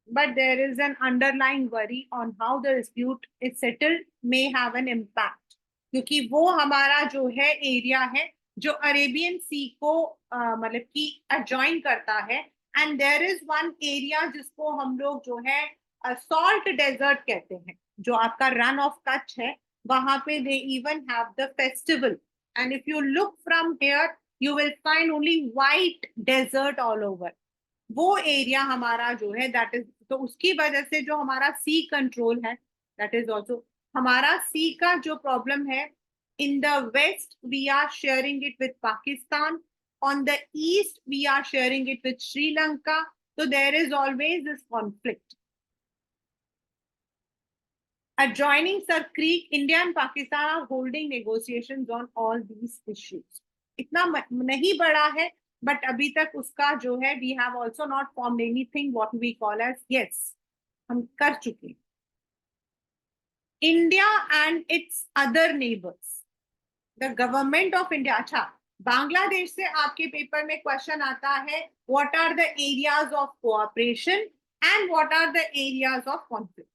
but there is an underlying worry on how the dispute is settled may have an impact. क्योंकि वो हमारा जो है एरिया है जो अरेबियन सी को मतलब कि अजॉइन करता है. And there is one area जिसको हम लोग जो है सॉल्ट डेजर्ट कहते हैं, जो आपका रन ऑफ कच्छ है. वहां पे they even have the festival, and if you look from here you will find only white desert all over. वो एरिया हमारा जो है दैट इज, तो उसकी वजह से जो हमारा सी कंट्रोल है दैट इज ऑल्सो हमारा सी का जो प्रॉब्लम है. In the west we are sharing it with Pakistan, on the east we are sharing it with Sri Lanka. तो there is always this conflict. Adjoining Sir Creek, India and Pakistan are holding negotiations on all these issues. इतना नहीं बड़ा है, but अभी तक उसका जो है we have also not formed anything what we call as. Yes, हम कर चुके. India and its other neighbours, the government of India. अच्छा, बांग्लादेश से आपके पेपर में क्वेश्चन आता है what are the areas of cooperation and what are the areas of conflicts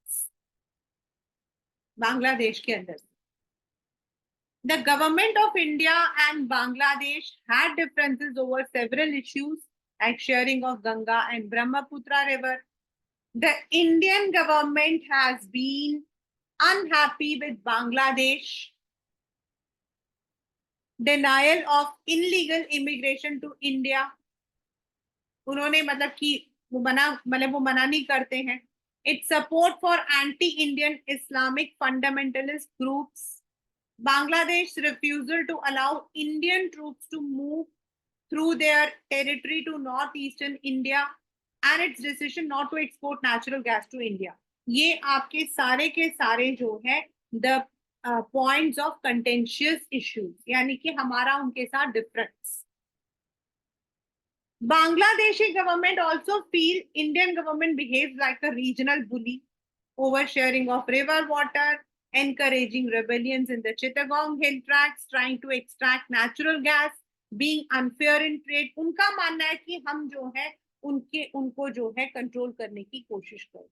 Bangladesh के अंदर. The government of India and Bangladesh had differences over several issues like sharing of Ganga and Brahmaputra river. The Indian government has been unhappy with Bangladesh denial of illegal immigration to India. उन्होंने मतलब कि वो मना नहीं करते हैं. Its support for anti-Indian Islamic fundamentalist groups. Bangladesh's refusal to allow Indian troops to move through their territory to northeastern India, and its decision not to export natural gas to India. ये आपके सारे के सारे जो है the points of contentious issues, यानी कि हमारा उनके साथ difference. Bangladeshi government also feel Indian government behaves like a regional bully, oversharing of river water, encouraging rebellions in the Chittagong hill tracts, trying to extract natural gas, being unfair in trade. उनका मानना है कि हम जो है उनको जो है कंट्रोल करने की कोशिश करें.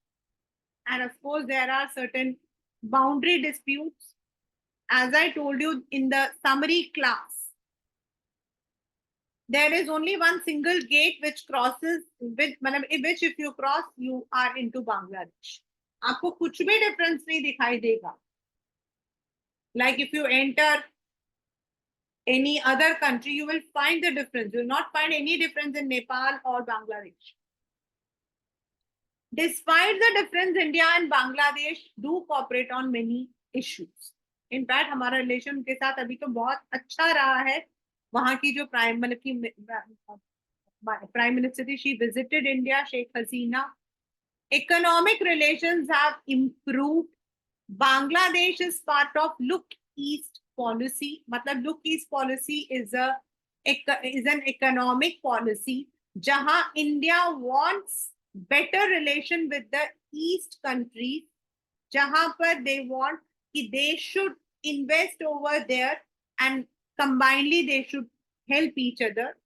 And of course there are certain boundary disputes. As I told you in the summary class, there is only one single gate which crosses with मतलब which if you cross you are into Bangladesh. आपको कुछ भी difference नहीं दिखाई देगा. Like if you enter any other country, you will find the difference. You will not find any difference in Nepal or Bangladesh. Despite the difference, India and Bangladesh do cooperate on many issues. In fact, हमारा relation उनके साथ अभी तो बहुत अच्छा रहा है. वहां की जो प्राइम मतलब की प्राइम मिनिस्टर थी, she visited India, Sheikh Hasina. Economic relations have improved. Bangladesh is part of Look East policy. मतलब Look East policy is an economic policy जहां India wants better relation with the East countries, जहां पर they want कि they should invest over there and combinedly they should help each other.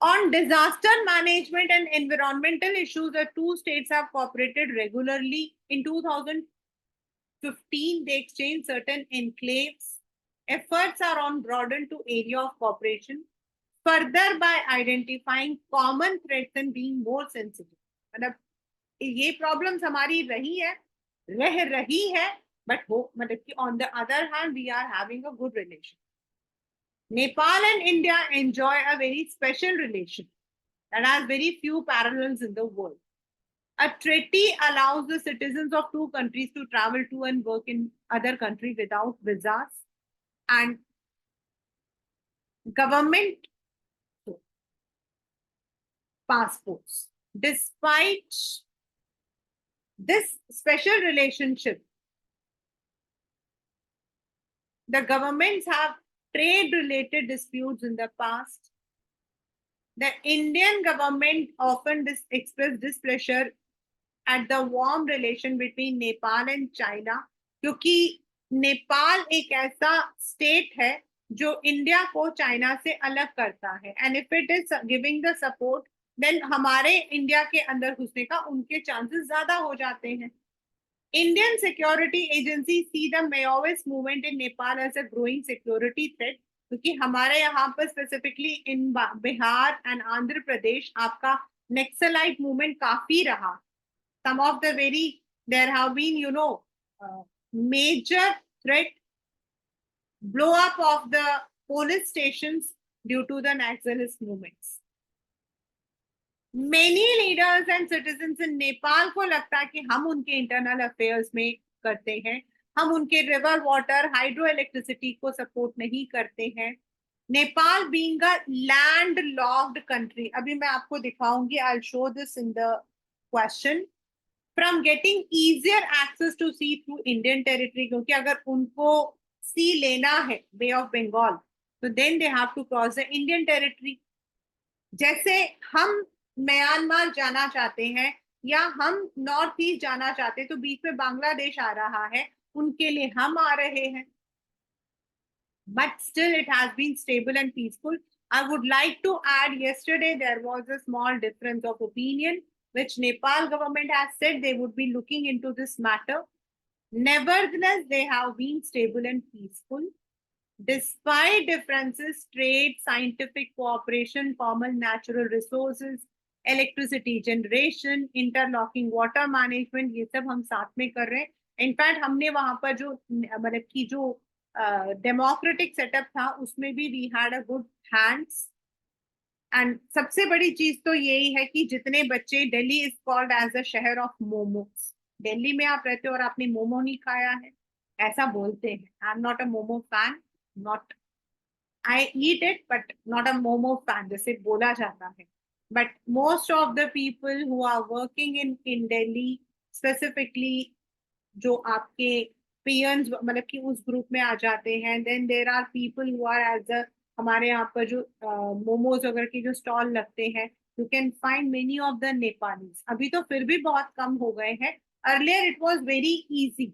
On disaster management and environmental issues, the two states have cooperated regularly. In 2015, they exchanged certain enclaves. Efforts are on broadened to area of cooperation, further by identifying common threats and being more sensitive. मतलब ये problems हमारी रह रही है, but हो मतलब कि on the other hand, we are having a good relation. Nepal and India enjoy a very special relation that has very few parallels in the world. A treaty allows the citizens of two countries to travel to and work in other countries without visas, and government passports. Despite this special relationship, the governments have trade related disputes in the past. The Indian government often expressed displeasure at the warm relation between Nepal and China, क्योंकि नेपाल एक ऐसा state है जो India को China से अलग करता है, and if it is giving the support then हमारे इंडिया के अंदर घुसने का उनके चांसेस ज्यादा हो जाते हैं. Indian security agencies see the Maoist movement in Nepal as a growing security threat, क्योंकि हमारे यहाँ पर specifically in Bihar and Andhra Pradesh आपका नेक्सलाइट मूवमेंट काफी रहा. Some of the there have been major threat, blow up of the police stations due to the nationalist movements. Many leaders and citizens in Nepal को लगता है कि हम उनके इंटरनल अफेयर्स में करते हैं, हम उनके रिवर वाटर हाइड्रो इलेक्ट्रिसिटी को सपोर्ट नहीं करते हैं. Nepal being a land locked country, अभी मैं आपको दिखाऊंगी, I will show this in the question, from getting easier access to sea through Indian territory, क्योंकि अगर उनको सी लेना है बे ऑफ बंगाल तो then they have to cross the Indian territory. जैसे हम म्यांमार जाना चाहते हैं या हम नॉर्थ ईस्ट जाना चाहते हैं तो बीच में बांग्लादेश आ रहा है, उनके लिए हम आ रहे हैं. But still it has been stable and peaceful. I would like to add, yesterday there was a small difference of opinion which Nepal government has said they would be looking into this matter. Nevertheless, they have been stable and peaceful. Despite differences, trade, scientific cooperation, common natural resources, electricity generation, interlocking water management, ये सब हम साथ में कर रहे हैं. In fact हमने वहां पर जो मतलब की जो डेमोक्रेटिक सेटअप था उसमें भी we had a good hands. And सबसे बड़ी चीज तो यही है कि जितने बच्चे, Delhi is called as a शहर ऑफ मोमोज. दिल्ली में आप रहते हो और आपने मोमो नहीं खाया है ऐसा बोलते हैं. I am not a momo fan, not, I eat it, but not a momo fan, जैसे बोला जाता है. But most of the people who are working in Delhi, specifically जो आपके peons मतलब कि उस ग्रुप में आ जाते हैं, then there are people who are as a हमारे यहाँ पर जो मोमोज वगैरह की जो स्टॉल लगते हैं, you can find many of the Nepalis. अभी तो फिर भी बहुत कम हो गए हैं. Earlier it was very easy.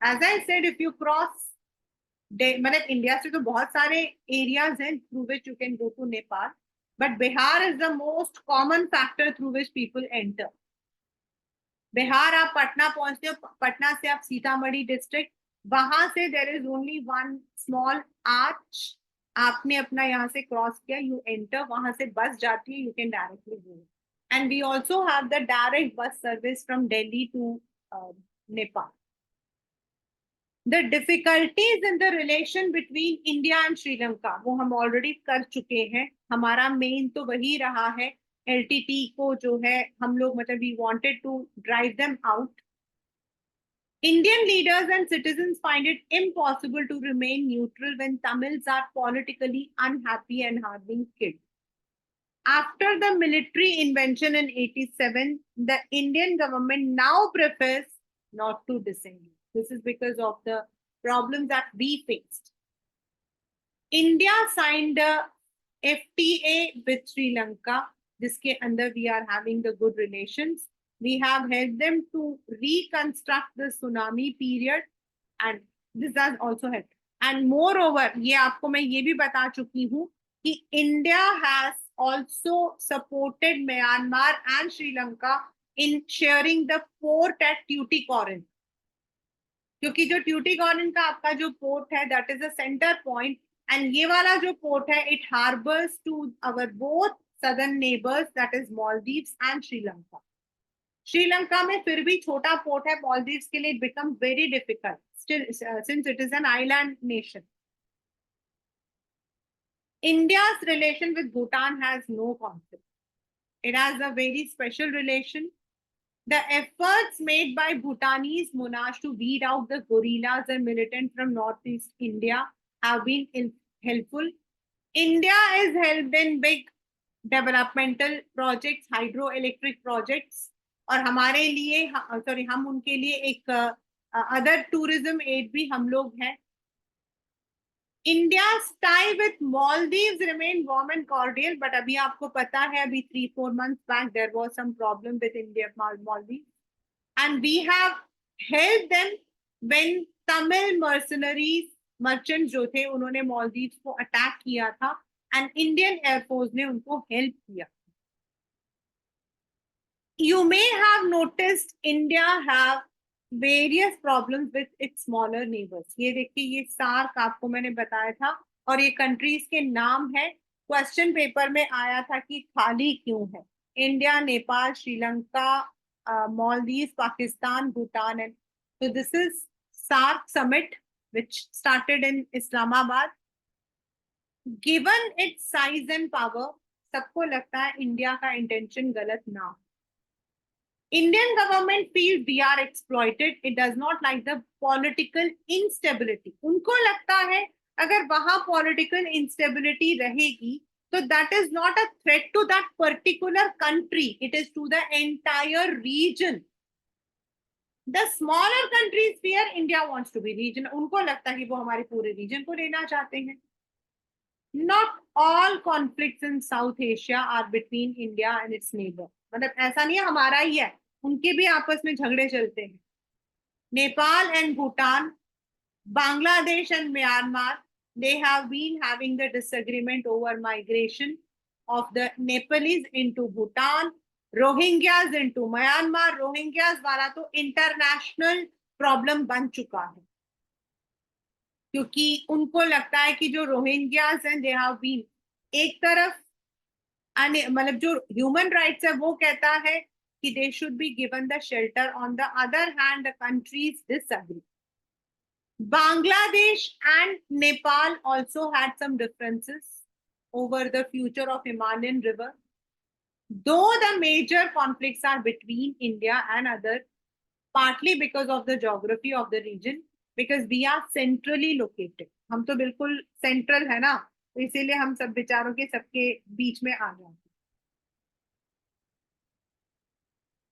As I said, if you cross मतलब इंडिया से तो बहुत सारे एरियाज हैं through which you can go to Nepal, but Bihar is the most common factor through which people enter. Bihar आप पटना पहुंचते हो, पटना से आप सीतामढ़ी डिस्ट्रिक्ट, वहां से there is only one small arch आपने अपना यहाँ से क्रॉस किया, यू एंटर, वहां से बस जाती है, you can directly go. And we also have the direct bus service from Delhi to Nepal. The difficulties in the relation between India and Sri Lanka वो हम ऑलरेडी कर चुके हैं. हमारा मेन तो वही रहा है, एलटीटी को जो है हम लोग मतलब we wanted to drive them out. Indian leaders and citizens find it impossible to remain neutral when Tamils are politically unhappy and are being killed. After the military invention in 87, the Indian government now prefers not to disengage. This is because of the problems that we faced. India signed a FTA with Sri Lanka, जिसके अंदर we are having the good relations. We have helped them to reconstruct the tsunami period, and this has also helped. And moreover, ये आपको मैं ये भी बता चुकी हूँ कि India has also supported Myanmar and Sri Lanka in sharing the port at Tuticorin. क्योंकि जो ट्यूटिकॉरिन का आपका जो पोर्ट है that is a centre point, and ये वाला जो पोर्ट है it harbours to our both southern neighbours that is Maldives and Sri Lanka. Sri Lanka में फिर भी छोटा पोर्ट है, मालदीव्स के लिए it become very difficult still since it is an island nation. India's relation with Bhutan has no conflict. It has a very special relation. The efforts made by Bhutanese monarchs to weed out the guerrillas and militants from northeast India have been helpful. India is helped in big developmental projects, hydroelectric projects, और हमारे लिए sorry हम उनके लिए एक other tourism add भी हम लोग हैं. India's tie with Maldives remained warm and cordial, but अभी आपको पता है अभी 3-4 months back there was some problem with India Maldives, and we have helped them when Tamil mercenaries merchants जो थे उन्होंने Maldives को अटैक किया था, and Indian Air Force ने उनको हेल्प किया. You may have noticed India have various problems with its smaller neighbours. ये देखिए ये सार्क आपको मैंने बताया था और ये कंट्रीज के नाम है. क्वेश्चन पेपर में आया था कि खाली क्यों है. India, Nepal, Sri Lanka, Maldives, Pakistan, Bhutan and so this is SAARC summit which started in Islamabad. Given its size and power, सबको लगता है इंडिया का इंटेंशन गलत ना हो. Indian government feels we are exploited. It does not like the political instability. उनको लगता है अगर वहां political instability रहेगी तो that is not a threat to that particular country. It is to the entire region. The smaller countries fear India wants to be region. उनको लगता है कि वो हमारे पूरे region को लेना चाहते हैं. Not all conflicts in South Asia are between India and its neighbor. मतलब ऐसा नहीं है हमारा ही है, उनके भी आपस में झगड़े चलते हैं. Nepal and Bhutan, Bangladesh and Myanmar, they have been having the disagreement over migration of the Nepalese into Bhutan, Rohingyas into Myanmar. Rohingyas वाला तो international problem बन चुका है क्योंकि उनको लगता है कि जो रोहिंग्यास हैं दे हैव बीन, एक तरफ मतलब जो ह्यूमन राइट्स है वो कहता है कि they should be given the shelter, on the other hand the countries disagree. Bangladesh and Nepal also had some differences over the future of Himalayan river, though the major conflicts are between India and other, partly because of the geography of the region, because we are centrally located. हम तो बिल्कुल central है ना, तो इसीलिए हम सब विचारों के सबके बीच में आ जाते.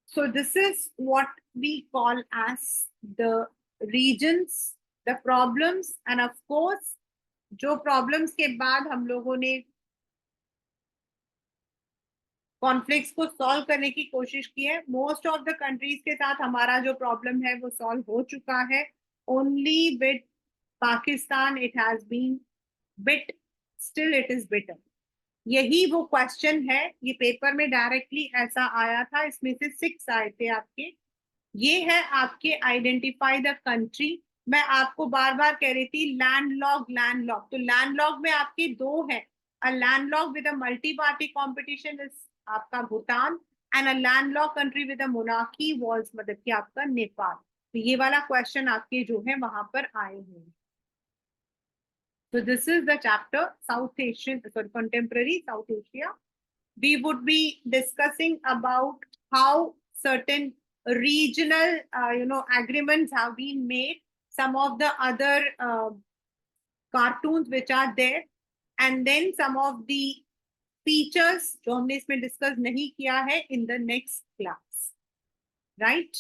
So this is what we call as the regions, the problems, and of course जो problems के बाद हम लोगों ने कॉन्फ्लिक्ट्स को सॉल्व करने की कोशिश की है. मोस्ट ऑफ द कंट्रीज के साथ हमारा जो प्रॉब्लम है वो सॉल्व हो चुका है. Only with Pakistan it has been bit, still it is bitter. यही वो क्वेश्चन है, ये पेपर में डायरेक्टली ऐसा आया था. इसमें से 6 आए थे आपके. ये है आपके आइडेंटिफाई द कंट्री मैं आपको बार बार कह रही थी लैंडलॉक लैंडलॉक, तो लैंडलॉक में आपके दो है, a landlock with a multi party competition is आपका Bhutan, and a landlock country with a monarchy walls मतलब कि आपका नेपाल। तो ये वाला क्वेश्चन आपके जो है वहां पर आए हुए। So this is the chapter South Asian, sorry, contemporary South Asia. We would be discussing about how certain regional, agreements have been made. Some of the other cartoons which are there, and then some of the features जो हमने इसमें discuss नहीं किया है in the next class, right?